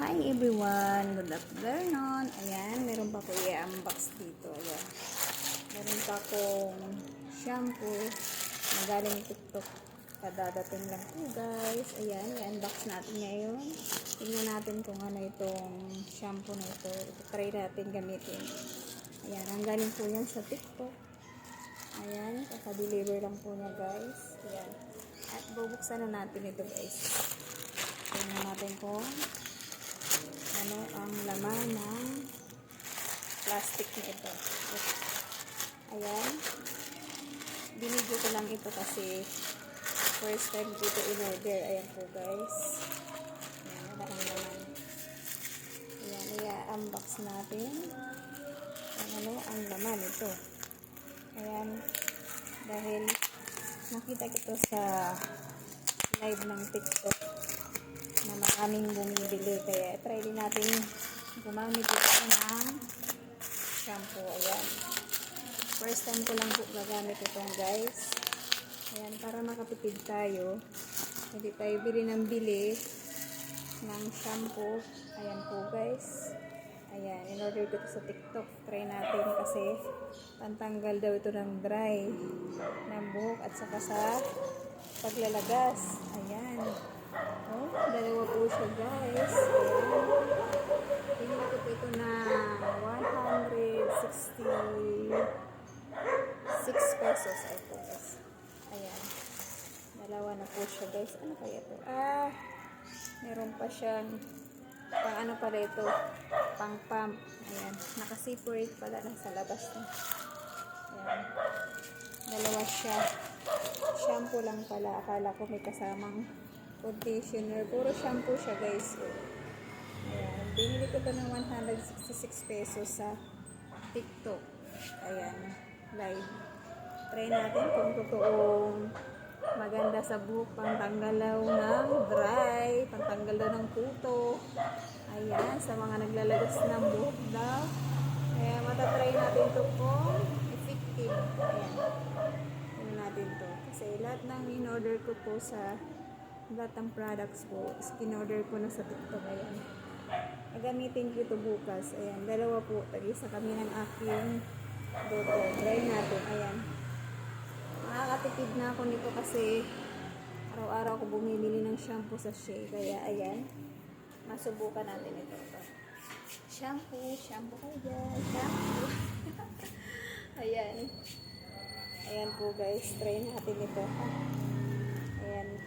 Hi everyone! Good afternoon! Ayan, meron pa ko i-unbox dito. Ayan. Meron pa akong shampoo na galing TikTok. Kadadating lang po guys. Ayan, i-unbox natin ngayon. Tingnan natin kung ano itong shampoo na ito. Try natin gamitin. Ayan, ang galing po yan sa TikTok. Ayan, kaka-deliver lang po niya guys. Ayan. At bubuksan na natin ito guys. Tingnan natin kung ano ang laman ng plastic na ito. Ayan. Binidyo ko lang ito kasi first time ko ito in-order. Ayan po guys. Ayan, wala ang laman. Ayan, i-unbox natin kung ano ang laman ito. Ayan. Dahil nakita ko ito sa live ng TikTok na maraming bumibili, kaya try din natin gumamit ito ng shampoo. Ayan, first time ko lang po gagamit itong guys. Ayan, para makatipid tayo, hindi tayo bili ng bili ng shampoo. Ayan po guys. Ayan, in-order ko ito sa TikTok. Try natin kasi pantanggal daw ito ng dry ng buhok at saka sa paglalagas. Ayan. Oh, dalawa po siya guys. Ayan. Pinili ko po ito na 166 pesos. Ay po guys. Ayan. Dalawa na po siya guys. Ano kaya ito? Meron pa siyang pang ano pala ito? Pang pump. Ayan. Naka-separate pala na sa labas na. Ayan. Dalawa siya. Shampoo lang pala. Akala ko may kasamang conditioner. Puro shampoo siya guys. Ayan. Binili ko ito ng 166 pesos sa TikTok. Ayan. Live. Try natin kung totoong maganda sa buhok. Pantanggal daw ng dry. Pantanggal daw ng kuto. Ayan. Sa mga naglalagas ng buhok daw. Kaya matatry natin ito kung effective. Ayan. Tingnan natin ito. Kasi lahat ng in-order ko po sa lahat ng products po, in-order ko na sa TikTok. Ayan. Gagamitin ko ito bukas. Ayan. Dalawa po. Tag-isa kami ng aking doto. Try natin. Ayan. Makakatipid na ako nito kasi araw-araw ko bumibili ng shampoo sa Shea. Kaya ayan. Masubukan natin ito. Shampoo. Shampoo kayo. Shampoo. Ayan. Ayan po guys. Try natin ito. Ayan.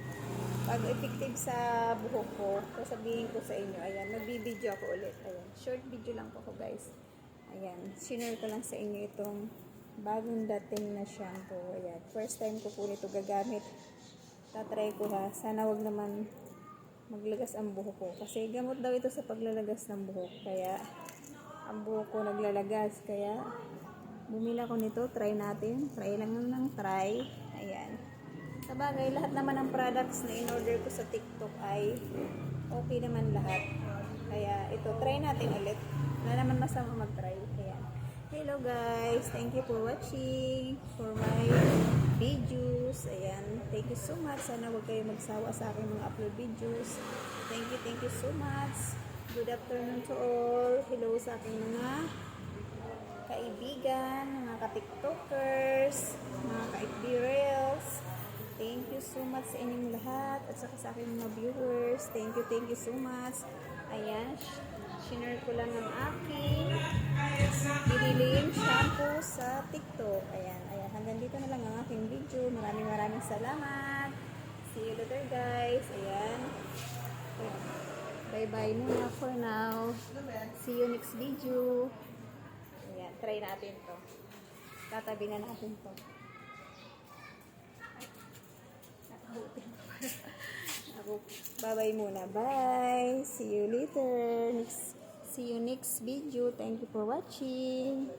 Pag effective sa buhok ko, sasabihin ko sa inyo. Ayan. Magbibideo ako ulit. Ayan. Short video lang po ako guys. Ayan. Sinare ko lang sa inyo itong bagong dating na shampoo. Ayan. First time ko po nito gagamit. Tatry ko ha. Sana wag naman maglagas ang buhok ko. Kasi gamot daw ito sa paglalagas ng buhok. Kaya ang buhok ko naglalagas. Kaya bumila ko nito. Try natin. Try lang ng try. Ayan. Sa bagay, lahat naman ng products na in-order ko sa TikTok ay okay naman lahat. Kaya ito, try natin ulit. Wala naman masama mag-try. Ayan. Hello guys. Thank you for watching for my videos. Ayan. Thank you so much. Sana huwag kayo magsawa sa aking mga upload videos. Thank you so much. Good afternoon to all. Hello sa aking mga kaibigan, mga ka-tiktokers, mga ka-FB Reels. Thank you so much sa inyong lahat at saka sa aking mga viewers. Thank you so much. Ayan, shinare ko lang ang aking biniling shampoo sa TikTok. Ayan, hanggang dito na lang ang aking video. Maraming salamat. See you later guys. Ayan. Bye-bye muna for now. See you next video. Ayan, try natin to. Tatabi na natin to. Ako, bye-bye muna. Bye. See you later. See you next video. Thank you for watching.